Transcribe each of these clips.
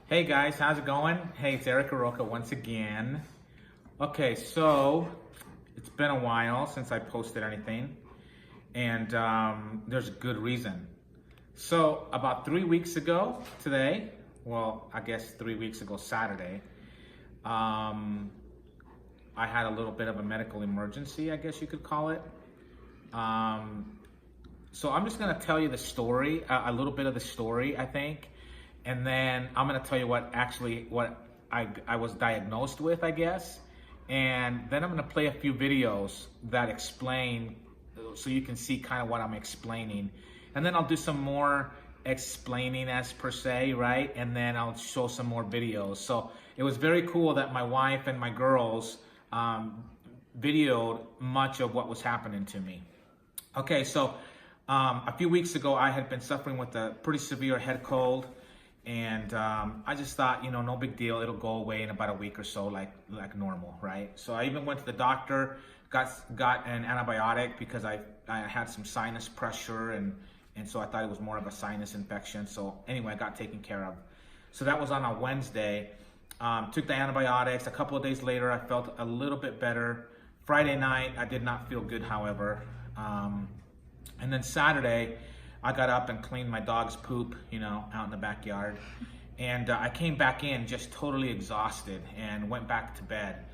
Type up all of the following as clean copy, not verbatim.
Hey guys, how's it going? Hey, it's Eric Aroka once again. Okay, so it's been a while since I posted anything, and there's a good reason. So, about 3 weeks ago today, well, I guess 3 weeks ago Saturday, um, I had a little bit of a medical emergency, I guess you could call it. Um, so I'm just gonna tell you the story, a little bit of the story, I think, and then I'm gonna tell you what I was diagnosed with, I guess, and then I'm gonna play a few videos that explain, so you can see kind of what I'm explaining, and then I'll do some more explaining as per se, right? And then I'll show some more videos. So it was very cool that my wife and my girls um, videoed much of what was happening to me. Okay, so a few weeks ago, I had been suffering with a pretty severe head cold, and I just thought, no big deal. It'll go away in about a week or so, like normal, right? So I even went to the doctor, got an antibiotic because I had some sinus pressure, and so I thought it was more of a sinus infection. So anyway, I got taken care of. So that was on a Wednesday. Took the antibiotics. A couple of days later, I felt a little bit better. Friday night, I did not feel good, however. And then Saturday, I got up and cleaned my dog's poop, out in the backyard. And I came back in just totally exhausted and went back to bed.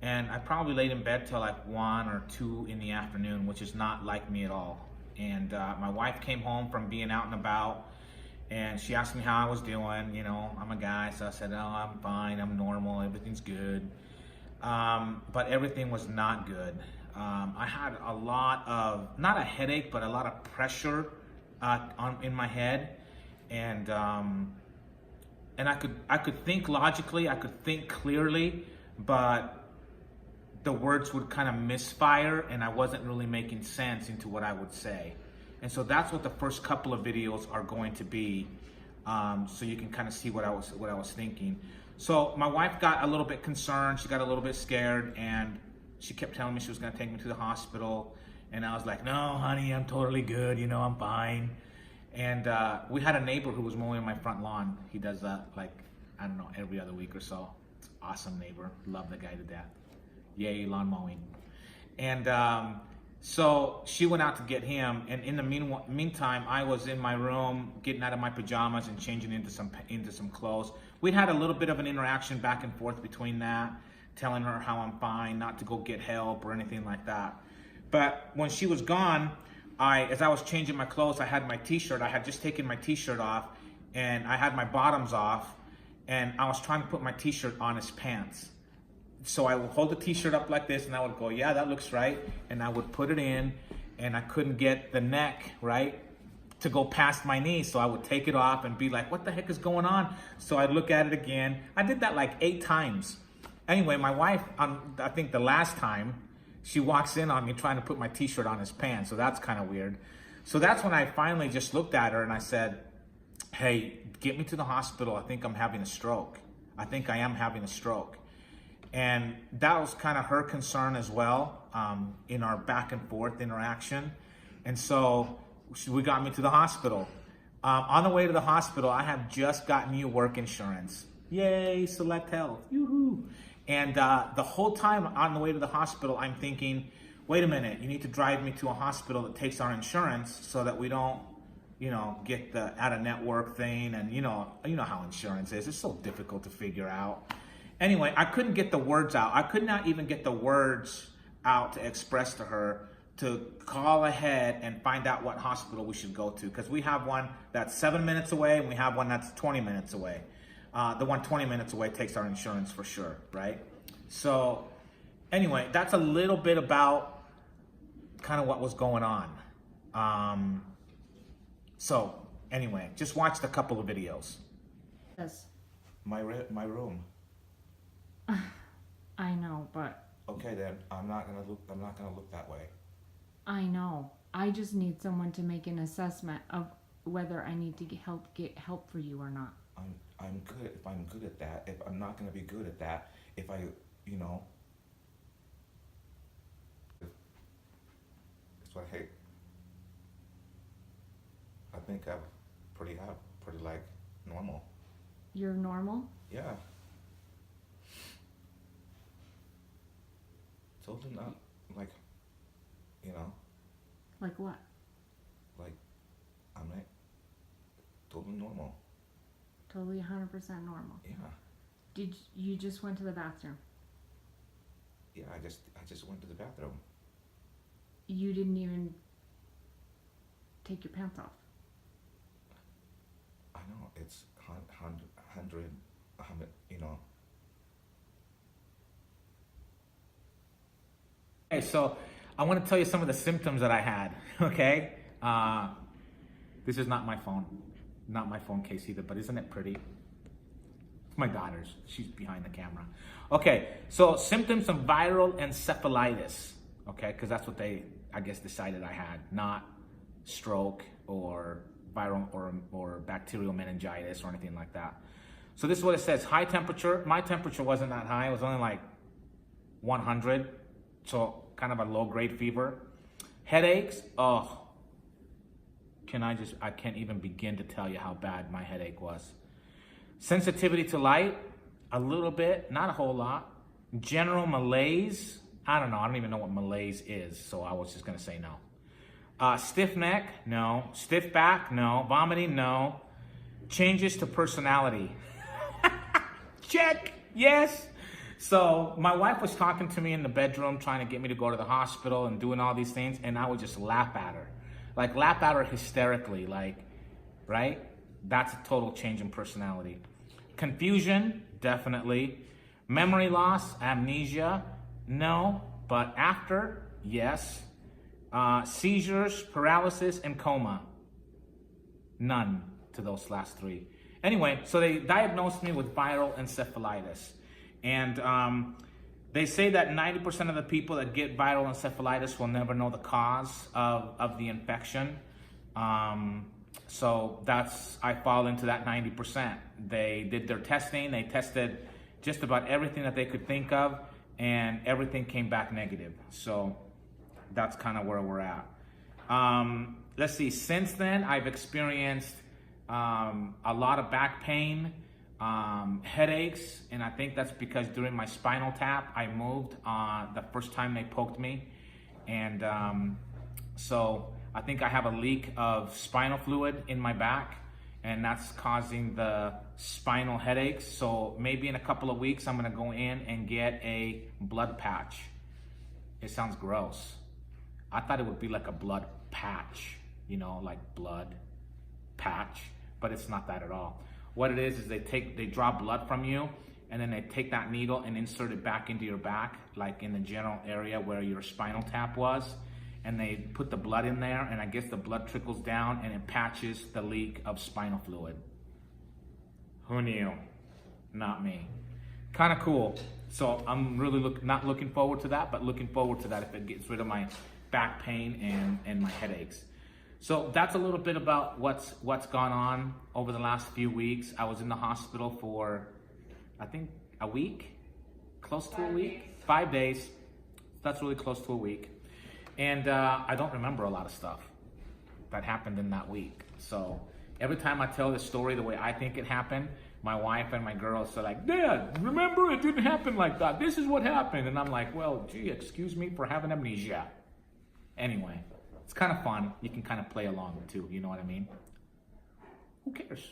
And I probably laid in bed till like 1 or 2 in the afternoon, which is not like me at all. And my wife came home from being out and about, and she asked me how I was doing. I'm a guy, so I said, oh, I'm fine, I'm normal, everything's good. But everything was not good. I had a lot of, not a headache, but a lot of pressure in my head, and I could think logically, I could think clearly, but the words would kind of misfire, and I wasn't really making sense into what I would say. And so that's what the first couple of videos are going to be, so you can kind of see what I was thinking. So my wife got a little bit concerned, she got a little bit scared, and she kept telling me she was going to take me to the hospital. And I was like, no, honey, I'm totally good. I'm fine. And we had a neighbor who was mowing my front lawn. He does that, I don't know, every other week or so. It's an awesome neighbor. Love the guy to death. Yay, lawn mowing. And so she went out to get him. And in the meantime, I was in my room getting out of my pajamas and changing into some clothes. We had a little bit of an interaction back and forth between that, telling her how I'm fine, not to go get help or anything like that. But when she was gone, as I was changing my clothes, I had my t-shirt. I had just taken my t-shirt off, and I had my bottoms off, and I was trying to put my t-shirt on his pants. So I would hold the t-shirt up like this, and I would go, yeah, that looks right. And I would put it in, and I couldn't get the neck, right, to go past my knee. So I would take it off and be like, what the heck is going on? So I'd look at it again. I did that like 8 times. Anyway, my wife, I think the last time, she walks in on me trying to put my t-shirt on his pants. So that's kind of weird. So that's when I finally just looked at her and I said, hey, get me to the hospital. I think I'm having a stroke. I think I am having a stroke. And that was kind of her concern as well, in our back and forth interaction. And so we got me to the hospital. On the way to the hospital, I have just gotten new work insurance. Yay, Select Health, yoo-hoo. And the whole time on the way to the hospital, I'm thinking, wait a minute, you need to drive me to a hospital that takes our insurance so that we don't, get the out-of-network thing. And you know how insurance is. It's so difficult to figure out. Anyway, I couldn't get the words out. I could not even get the words out to express to her to call ahead and find out what hospital we should go to. Because we have one that's 7 minutes away, and we have one that's 20 minutes away. The one 20 minutes away takes our insurance for sure, right? So anyway, that's a little bit about kind of what was going on. So anyway, just watched a couple of videos. Yes. My room. I know, but Okay, then I'm not gonna look that way. I know. I just need someone to make an assessment of whether I need to get help for you or not. I'm good if I'm good at that. If I'm not gonna be good at that, if I, that's what I hate. I think I'm pretty like normal. You're normal? Yeah. Totally not, like, you know, Like what? like, I'm like, totally normal. Totally 100% normal. Yeah. Did you just went to the bathroom? Yeah, I just went to the bathroom. You didn't even take your pants off. I know, it's hundred, you know. Okay, so I want to tell you some of the symptoms that I had, okay? This is not my phone. Not my phone case either, but isn't it pretty? It's my daughter's. She's behind the camera. Okay, so symptoms of viral encephalitis, okay? Because that's what they, I guess, decided I had, not stroke or viral or bacterial meningitis or anything like that. So this is what it says. High temperature. My temperature wasn't that high. It was only like 100. So kind of a low grade fever. Headaches. Oh, I can't even begin to tell you how bad my headache was. Sensitivity to light, a little bit, not a whole lot. General malaise. I don't know. I don't even know what malaise is. So I was just going to say no. Stiff neck, no. Stiff back, no. Vomiting, no. Changes to personality. Check, yes. So my wife was talking to me in the bedroom, trying to get me to go to the hospital and doing all these things, and I would just laugh at her. Like, laugh at her hysterically, like, right? That's a total change in personality. Confusion, definitely. Memory loss, amnesia, no. But after, yes. Seizures, paralysis, and coma. None to those last three. Anyway, so they diagnosed me with viral encephalitis. And they say that 90% of the people that get viral encephalitis will never know the cause of the infection. So I fall into that 90%. They did their testing. They tested just about everything that they could think of, and everything came back negative. So that's kind of where we're at. Let's see, since then, I've experienced a lot of back pain, headaches, and I think that's because during my spinal tap, I moved the first time they poked me. And so I think I have a leak of spinal fluid in my back, and that's causing the spinal headaches. So maybe in a couple of weeks, I'm gonna go in and get a blood patch. It sounds gross. I thought it would be like a blood patch, you know, like blood patch, but it's not that at all. What it is they draw blood from you, and then they take that needle and insert it back into your back, like in the general area where your spinal tap was, and they put the blood in there, and I guess the blood trickles down and it patches the leak of spinal fluid. Who knew? Not me. Kind of cool. So I'm really not looking forward to that, but looking forward to that if it gets rid of my back pain and my headaches. So that's a little bit about what's gone on over the last few weeks. I was in the hospital for, I think, a week, close to a week, 5 days. That's really close to a week. And I don't remember a lot of stuff that happened in that week. So every time I tell this story the way I think it happened, my wife and my girls are like, Dad, remember, it didn't happen like that. This is what happened. And I'm like, well, gee, excuse me for having amnesia. Anyway, it's kind of fun. You can kind of play along too, you know what I mean? Who cares?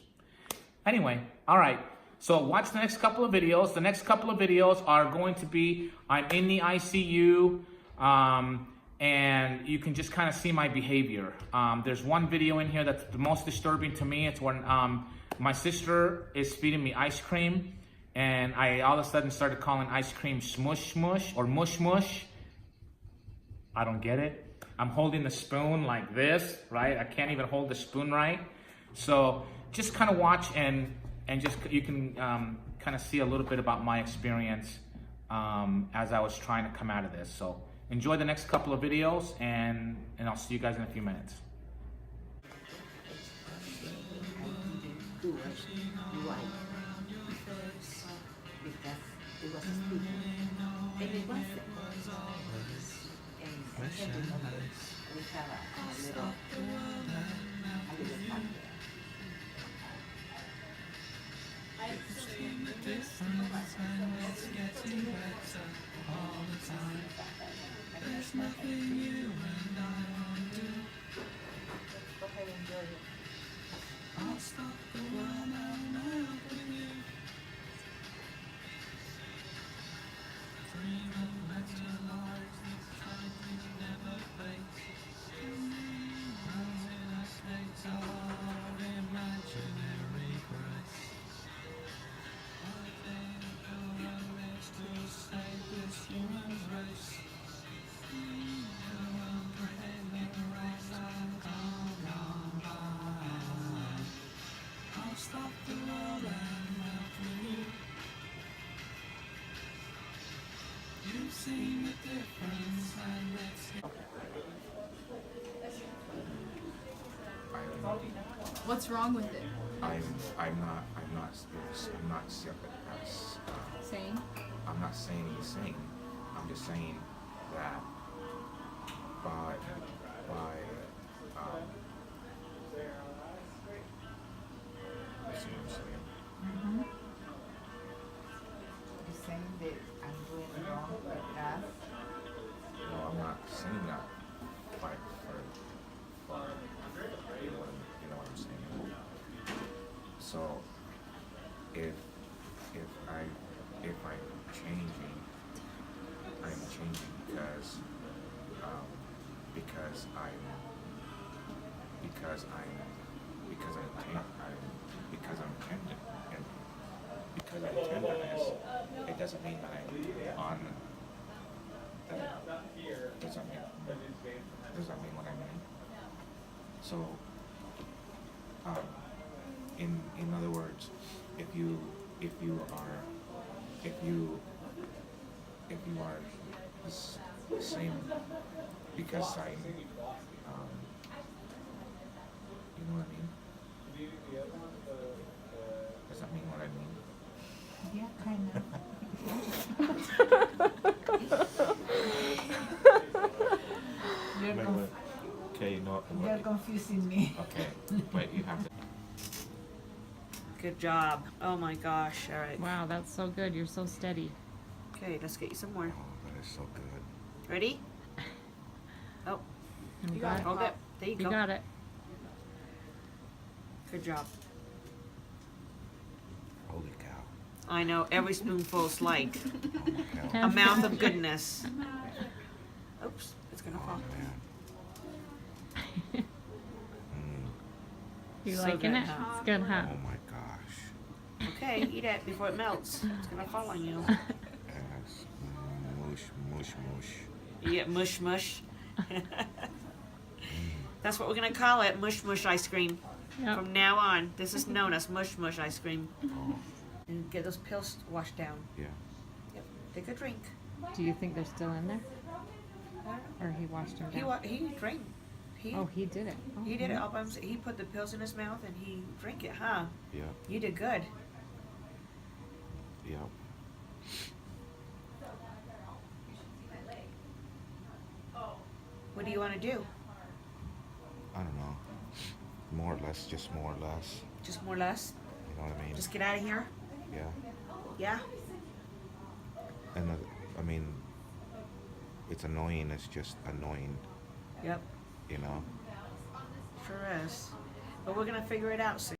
Anyway, all right. So watch the next couple of videos. The next couple of videos are going to be, I'm in the ICU, and you can just kind of see my behavior. There's one video in here that's the most disturbing to me. It's when my sister is feeding me ice cream, and I all of a sudden started calling ice cream smush smush or mush mush. I don't get it. I'm holding the spoon like this, right? I can't even hold the spoon right. So just kind of watch and just you can kind of see a little bit about my experience as I was trying to come out of this. So enjoy the next couple of videos, and I'll see you guys in a few minutes. Do it right because it was stupid and it wasn't. And every moment we have a little fun there. Go ahead and enjoy it. What's wrong with it? I'm not Saying? I'm not saying he's sane. I'm just saying that by let's see what I'm saying. You're saying that I'm doing wrong with that. No, I'm not saying that by for you know what I'm saying. So if I'm changing, I'm changing because I'm tender, and because I'm tenderness, it doesn't mean that I'm on that doesn't mean what I mean. So in other words, if you are the same, because I'm you know what I mean? Does that mean what I mean? Yeah, kind of. Wait. Okay, no. You're confusing me. Okay, wait. You have to. Good job. Oh my gosh. All right. Wow, that's so good. You're so steady. Okay, let's get you some more. Oh, that is so good. Ready? Oh, You you got it. hold it. There you You go. got it. Good job. Holy cow. I know every spoonful's like Holy cow. a mouth of goodness. Oops, it's gonna Oh fall. man. You So liking good, it? huh? It's good, huh? Oh my gosh. Okay, eat it before it melts. It's gonna fall on you. Yes. Mush. You get mush mush. That's what we're gonna call it, mush mush ice cream. Yep. From now on, this is known as mush mush ice cream. Oh, And get those pills washed down. yeah. Yep. Take a drink. Do you think they're still in there? I don't know. Or he washed them He down? he drank. Oh, he did it. Oh, He did it nice. all by himself. He put the pills in his mouth and he drank it, huh? Yeah. You did good. Yeah. What do you want to do? I don't know. More or less, just more or less. Just more or less? You know what I mean? Just get out of here? Yeah. Yeah? And I mean, it's annoying. It's just annoying. Yep. You know. Sure is. But we're going to figure it out soon.